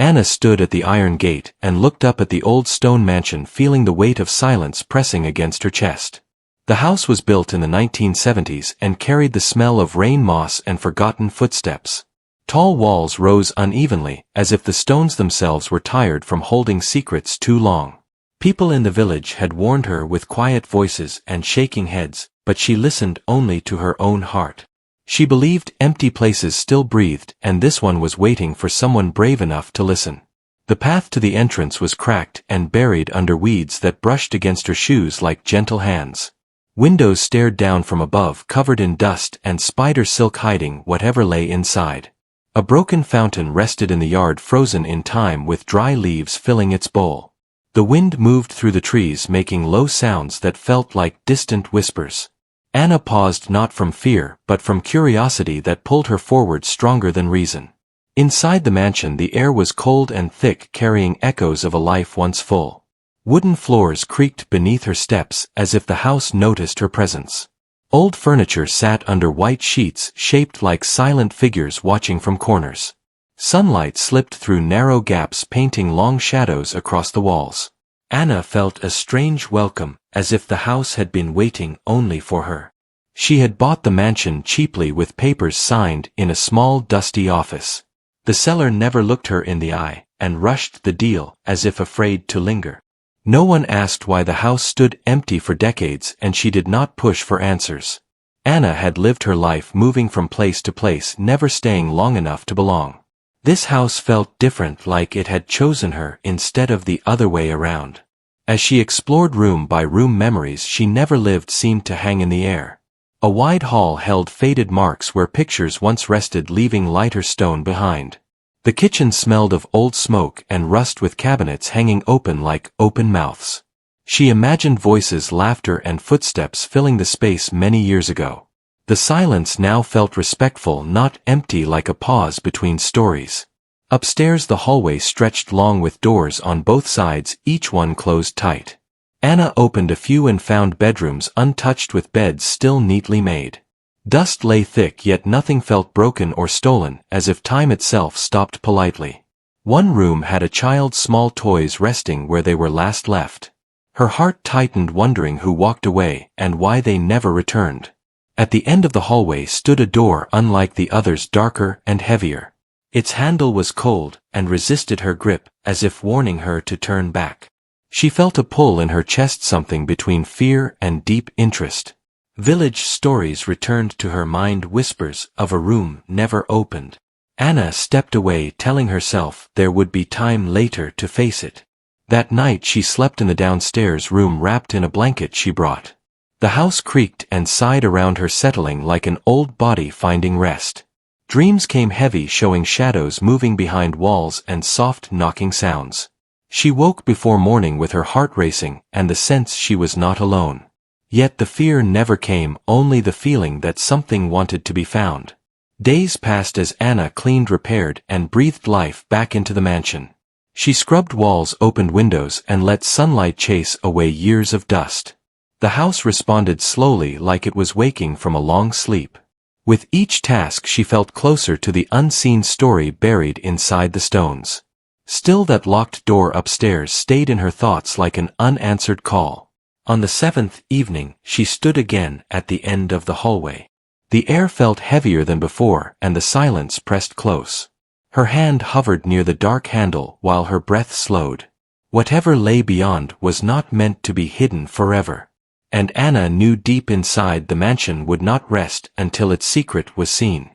Anna stood at the iron gate and looked up at the old stone mansion, feeling the weight of silence pressing against her chest. The house was built in the 1970s and carried the smell of rain, moss, and forgotten footsteps. Tall walls rose unevenly, as if the stones themselves were tired from holding secrets too long. People in the village had warned her with quiet voices and shaking heads, but she listened only to her own heart. She believed empty places still breathed, and this one was waiting for someone brave enough to listen. The path to the entrance was cracked and buried under weeds that brushed against her shoes like gentle hands. Windows stared down from above, covered in dust and spider silk hiding whatever lay inside. A broken fountain rested in the yard, frozen in time with dry leaves filling its bowl. The wind moved through the trees, making low sounds that felt like distant whispers. Anna paused, not from fear, but from curiosity that pulled her forward stronger than reason. Inside the mansion the air was cold and thick, carrying echoes of a life once full. Wooden floors creaked beneath her steps, as if the house noticed her presence. Old furniture sat under white sheets shaped like silent figures watching from corners. Sunlight slipped through narrow gaps, painting long shadows across the walls. Anna felt a strange welcome, as if the house had been waiting only for her. She had bought the mansion cheaply with papers signed in a small dusty office. The seller never looked her in the eye, and rushed the deal as if afraid to linger. No one asked why the house stood empty for decades, and she did not push for answers. Anna had lived her life moving from place to place, never staying long enough to belong. This house felt different, like it had chosen her instead of the other way around. As she explored room by room, memories she never lived seemed to hang in the air. A wide hall held faded marks where pictures once rested, leaving lighter stone behind. The kitchen smelled of old smoke and rust, with cabinets hanging open like open mouths. She imagined voices, laughter, and footsteps filling the space many years ago. The silence now felt respectful, not empty like a pause between stories. Upstairs the hallway stretched long with doors on both sides, each one closed tight. Anna opened a few and found bedrooms untouched, with beds still neatly made. Dust lay thick, yet nothing felt broken or stolen, as if time itself stopped politely. One room had a child's small toys resting where they were last left. Her heart tightened, wondering who walked away and why they never returned. At the end of the hallway stood a door unlike the others, darker and heavier. Its handle was cold and resisted her grip, as if warning her to turn back. She felt a pull in her chest, something between fear and deep interest. Village stories returned to her mind, whispers of a room never opened. Anna stepped away, telling herself there would be time later to face it. That night she slept in the downstairs room, wrapped in a blanket she brought. The house creaked and sighed around her, settling like an old body finding rest. Dreams came heavy, showing shadows moving behind walls and soft knocking sounds. She woke before morning with her heart racing and the sense she was not alone. Yet the fear never came, only the feeling that something wanted to be found. Days passed as Anna cleaned, repaired, and breathed life back into the mansion. She scrubbed walls, opened windows, and let sunlight chase away years of dust. The house responded slowly, like it was waking from a long sleep. With each task she felt closer to the unseen story buried inside the stones. Still, that locked door upstairs stayed in her thoughts like an unanswered call. On the 7th evening, she stood again at the end of the hallway. The air felt heavier than before, and the silence pressed close. Her hand hovered near the dark handle while her breath slowed. Whatever lay beyond was not meant to be hidden forever. And Anna knew deep inside the mansion would not rest until its secret was seen.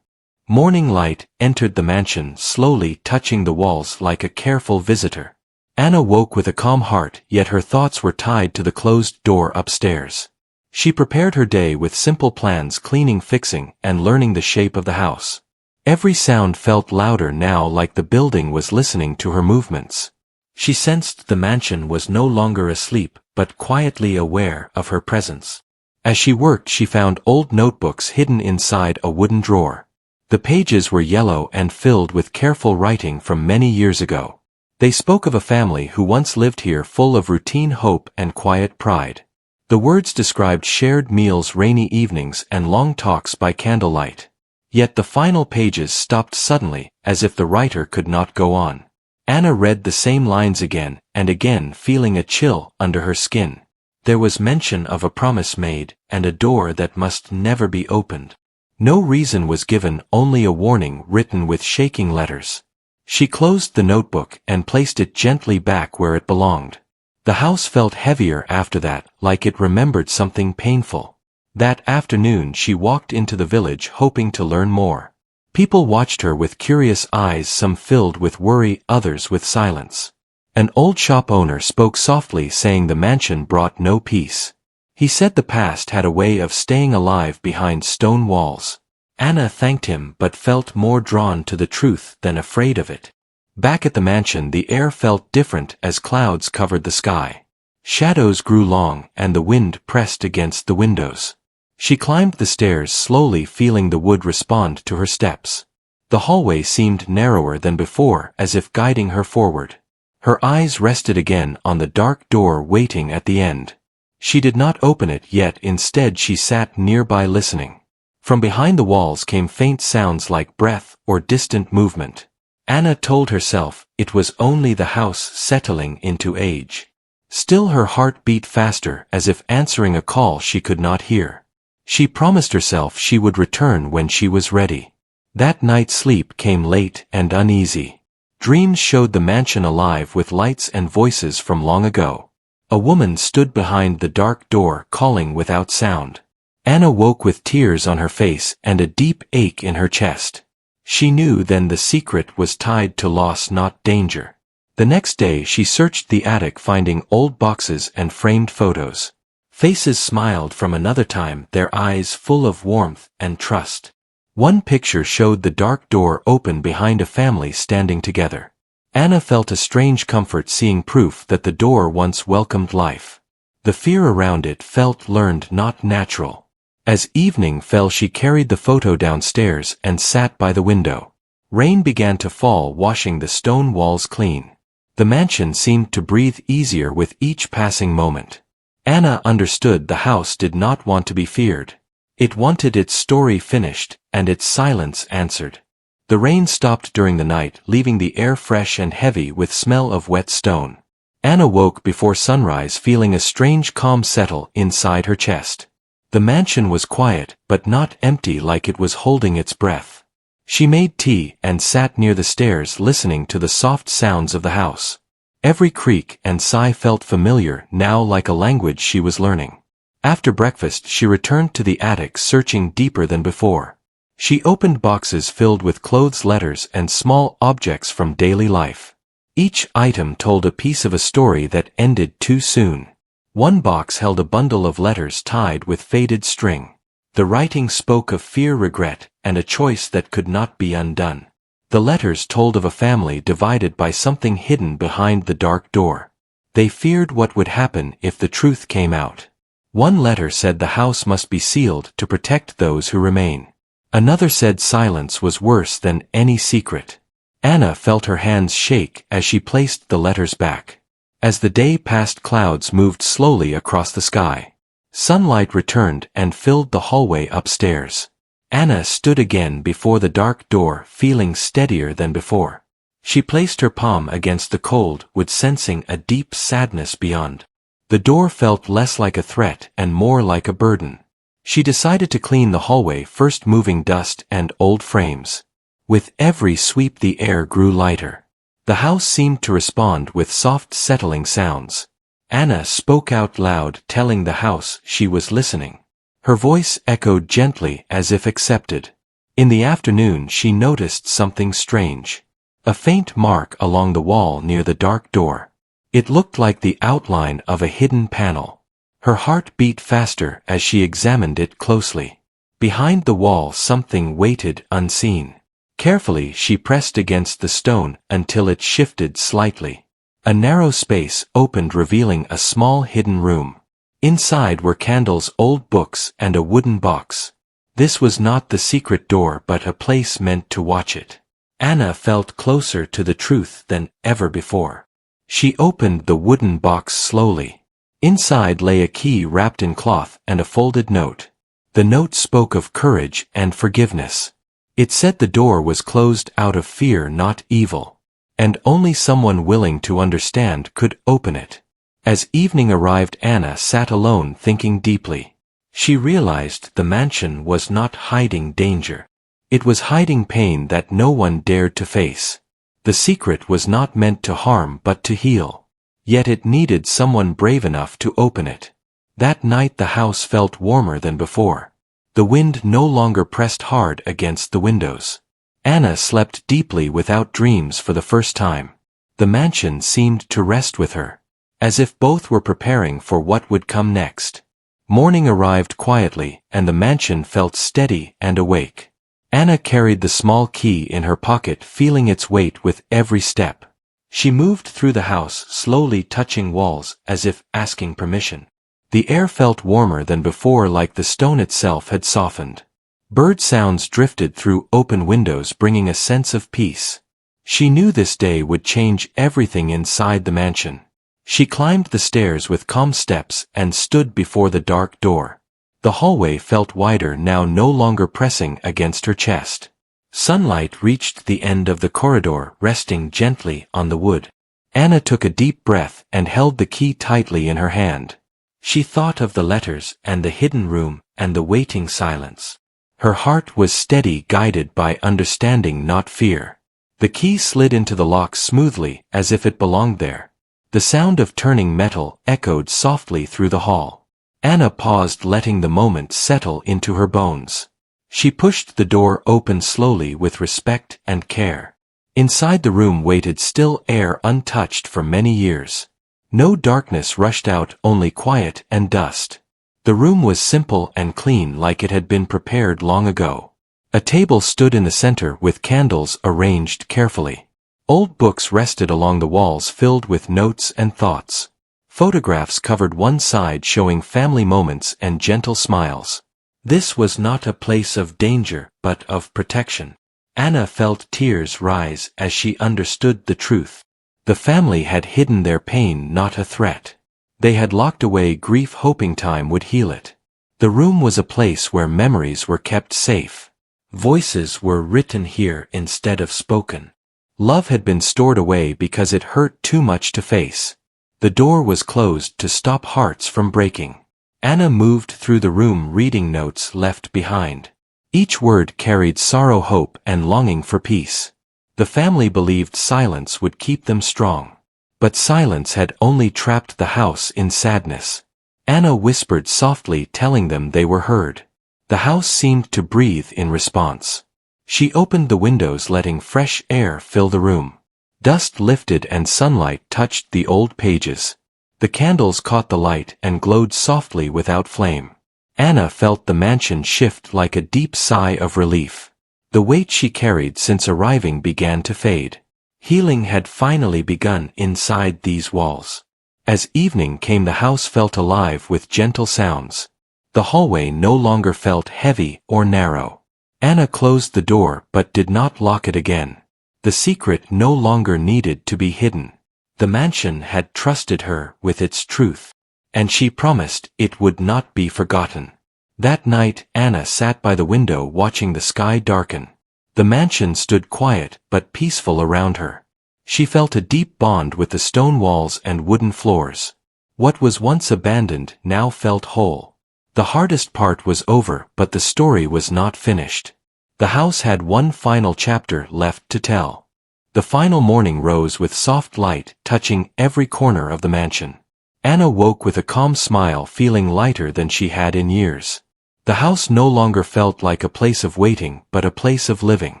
Morning light entered the mansion, slowly touching the walls like a careful visitor. Anna woke with a calm heart, yet her thoughts were tied to the closed door upstairs. She prepared her day with simple plans, cleaning, fixing, and learning the shape of the house. Every sound felt louder now, like the building was listening to her movements. She sensed the mansion was no longer asleep, but quietly aware of her presence. As she worked, she found old notebooks hidden inside a wooden drawer. The pages were yellow and filled with careful writing from many years ago. They spoke of a family who once lived here, full of routine, hope, and quiet pride. The words described shared meals, rainy evenings, and long talks by candlelight. Yet the final pages stopped suddenly, as if the writer could not go on. Anna read the same lines again and again, feeling a chill under her skin. There was mention of a promise made and a door that must never be opened. No reason was given, only a warning written with shaking letters. She closed the notebook and placed it gently back where it belonged. The house felt heavier after that, like it remembered something painful. That afternoon she walked into the village hoping to learn more. People watched her with curious eyes, some filled with worry, others with silence. An old shop owner spoke softly, saying the mansion brought no peace. He said the past had a way of staying alive behind stone walls. Anna thanked him but felt more drawn to the truth than afraid of it. Back at the mansion the air felt different as clouds covered the sky. Shadows grew long and the wind pressed against the windows. She climbed the stairs slowly, feeling the wood respond to her steps. The hallway seemed narrower than before, as if guiding her forward. Her eyes rested again on the dark door waiting at the end. She did not open it yet, instead she sat nearby listening. From behind the walls came faint sounds like breath or distant movement. Anna told herself it was only the house settling into age. Still her heart beat faster, as if answering a call she could not hear. She promised herself she would return when she was ready. That night sleep came late and uneasy. Dreams showed the mansion alive with lights and voices from long ago. A woman stood behind the dark door, calling without sound. Anna woke with tears on her face and a deep ache in her chest. She knew then the secret was tied to loss, not danger. The next day she searched the attic, finding old boxes and framed photos. Faces smiled from another time, their eyes full of warmth and trust. One picture showed the dark door open behind a family standing together. Anna felt a strange comfort seeing proof that the door once welcomed life. The fear around it felt learned, not natural. As evening fell she carried the photo downstairs and sat by the window. Rain began to fall, washing the stone walls clean. The mansion seemed to breathe easier with each passing moment. Anna understood the house did not want to be feared. It wanted its story finished, and its silence answered. The rain stopped during the night, leaving the air fresh and heavy with smell of wet stone. Anna woke before sunrise, feeling a strange calm settle inside her chest. The mansion was quiet, but not empty, like it was holding its breath. She made tea and sat near the stairs, listening to the soft sounds of the house. Every creak and sigh felt familiar now, like a language she was learning. After breakfast she returned to the attic, searching deeper than before. She opened boxes filled with clothes, letters, and small objects from daily life. Each item told a piece of a story that ended too soon. One box held a bundle of letters tied with faded string. The writing spoke of fear, regret, and a choice that could not be undone. The letters told of a family divided by something hidden behind the dark door. They feared what would happen if the truth came out. One letter said the house must be sealed to protect those who remain. Another said silence was worse than any secret. Anna felt her hands shake as she placed the letters back. As the day passed, clouds moved slowly across the sky. Sunlight returned and filled the hallway upstairs. Anna stood again before the dark door, feeling steadier than before. She placed her palm against the cold wood, sensing a deep sadness beyond. The door felt less like a threat and more like a burden. She decided to clean the hallway first, moving dust and old frames. With every sweep the air grew lighter. The house seemed to respond with soft settling sounds. Anna spoke out loud, telling the house she was listening. Her voice echoed gently as if accepted. In the afternoon she noticed something strange. A faint mark along the wall near the dark door. It looked like the outline of a hidden panel. Her heart beat faster as she examined it closely. Behind the wall something waited unseen. Carefully she pressed against the stone until it shifted slightly. A narrow space opened, revealing a small hidden room. Inside were candles, old books, and a wooden box. This was not the secret door, but a place meant to watch it. Anna felt closer to the truth than ever before. She opened the wooden box slowly. Inside lay a key wrapped in cloth and a folded note. The note spoke of courage and forgiveness. It said the door was closed out of fear, not evil. and only someone willing to understand could open it. As evening arrived, Anna sat alone thinking deeply. She realized the mansion was not hiding danger. It was hiding pain that no one dared to face. The secret was not meant to harm but to heal. Yet it needed someone brave enough to open it. That night the house felt warmer than before. The wind no longer pressed hard against the windows. Anna slept deeply without dreams for the first time. The mansion seemed to rest with her, as if both were preparing for what would come next. Morning arrived quietly, and the mansion felt steady and awake. Anna carried the small key in her pocket, feeling its weight with every step. She moved through the house, slowly touching walls as if asking permission. The air felt warmer than before, like the stone itself had softened. Bird sounds drifted through open windows, bringing a sense of peace. She knew this day would change everything inside the mansion. She climbed the stairs with calm steps and stood before the dark door. The hallway felt wider now, no longer pressing against her chest. Sunlight reached the end of the corridor, resting gently on the wood. Anna took a deep breath and held the key tightly in her hand. She thought of the letters and the hidden room and the waiting silence. Her heart was steady, guided by understanding, not fear. The key slid into the lock smoothly, as if it belonged there. The sound of turning metal echoed softly through the hall. Anna paused, letting the moment settle into her bones. She pushed the door open slowly with respect and care. Inside the room waited still air, untouched for many years. No darkness rushed out, only quiet and dust. The room was simple and clean, like it had been prepared long ago. A table stood in the center with candles arranged carefully. Old books rested along the walls, filled with notes and thoughts. Photographs covered one side, showing family moments and gentle smiles. This was not a place of danger, but of protection. Anna felt tears rise as she understood the truth. The family had hidden their pain, not a threat. They had locked away grief, hoping time would heal it. The room was a place where memories were kept safe. Voices were written here instead of spoken. Love had been stored away because it hurt too much to face. The door was closed to stop hearts from breaking. Anna moved through the room, reading notes left behind. Each word carried sorrow, hope, and longing for peace. The family believed silence would keep them strong. But silence had only trapped the house in sadness. Anna whispered softly, telling them they were heard. The house seemed to breathe in response. She opened the windows, letting fresh air fill the room. Dust lifted and sunlight touched the old pages. The candles caught the light and glowed softly without flame. Anna felt the mansion shift, like a deep sigh of relief. The weight she carried since arriving began to fade. Healing had finally begun inside these walls. As evening came, the house felt alive with gentle sounds. The hallway no longer felt heavy or narrow. Anna closed the door but did not lock it again. The secret no longer needed to be hidden. The mansion had trusted her with its truth, and she promised it would not be forgotten. That night, Anna sat by the window watching the sky darken. The mansion stood quiet but peaceful around her. She felt a deep bond with the stone walls and wooden floors. What was once abandoned now felt whole. The hardest part was over, but the story was not finished. The house had one final chapter left to tell. The final morning rose with soft light, touching every corner of the mansion. Anna woke with a calm smile, feeling lighter than she had in years. The house no longer felt like a place of waiting, but a place of living.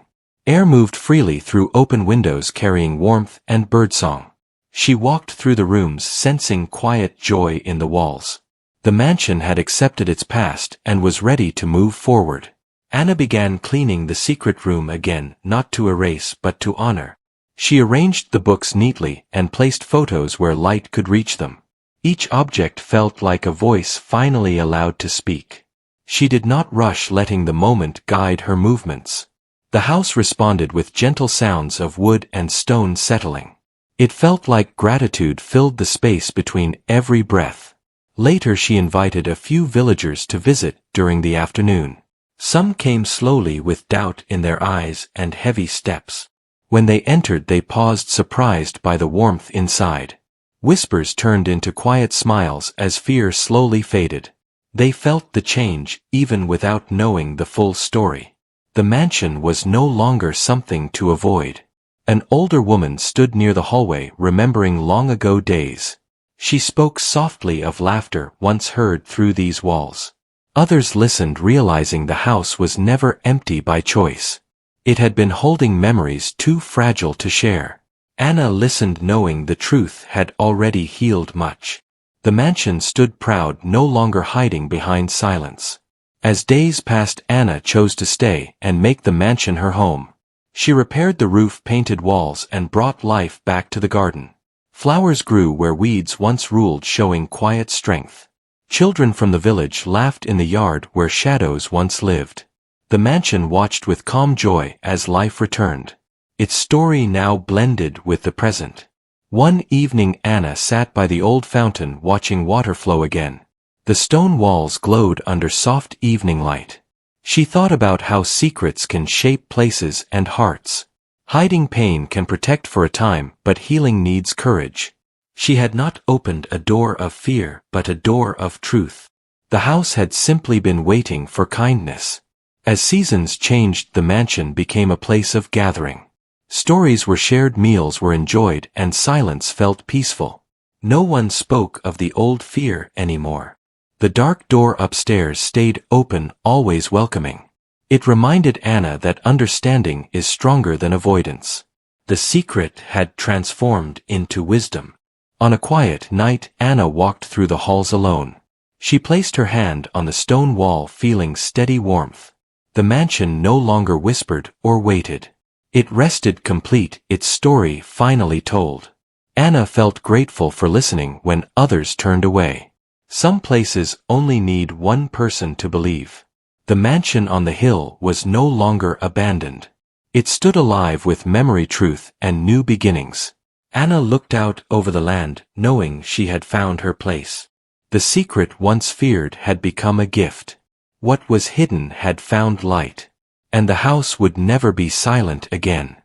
Air moved freely through open windows, carrying warmth and birdsong. She walked through the rooms, sensing quiet joy in the walls. The mansion had accepted its past and was ready to move forward. Anna began cleaning the secret room again, not to erase but to honor. She arranged the books neatly and placed photos where light could reach them. Each object felt like a voice finally allowed to speak. She did not rush, letting the moment guide her movements. The house responded with gentle sounds of wood and stone settling. It felt like gratitude filled the space between every breath. Later she invited a few villagers to visit during the afternoon. Some came slowly with doubt in their eyes and heavy steps. When they entered they paused surprised by the warmth inside. Whispers turned into quiet smiles as fear slowly faded. They felt the change, even without knowing the full story. The mansion was no longer something to avoid. An older woman stood near the hallway remembering long ago days. She spoke softly of laughter once heard through these walls. Others listened realizing the house was never empty by choice. It had been holding memories too fragile to share. Anna listened knowing the truth had already healed much. The mansion stood proud, no longer hiding behind silence. As days passed, Anna chose to stay and make the mansion her home. She repaired the roof, painted walls, and brought life back to the garden. Flowers grew where weeds once ruled, showing quiet strength. Children from the village laughed in the yard where shadows once lived. The mansion watched with calm joy as life returned. Its story now blended with the present. One evening Anna sat by the old fountain watching water flow again. The stone walls glowed under soft evening light. She thought about how secrets can shape places and hearts. Hiding pain can protect for a time, but healing needs courage. She had not opened a door of fear, but a door of truth. The house had simply been waiting for kindness. As seasons changed, the mansion became a place of gathering. Stories were shared, meals were enjoyed, and silence felt peaceful. No one spoke of the old fear anymore. The dark door upstairs stayed open, always welcoming. It reminded Anna that understanding is stronger than avoidance. The secret had transformed into wisdom. On a quiet night, Anna walked through the halls alone. She placed her hand on the stone wall, feeling steady warmth. The mansion no longer whispered or waited. It rested complete, its story finally told. Anna felt grateful for listening when others turned away. Some places only need one person to believe. The mansion on the hill was no longer abandoned. It stood alive with memory, truth, and new beginnings. Anna looked out over the land, knowing she had found her place. The secret once feared had become a gift. What was hidden had found light. And the house would never be silent again.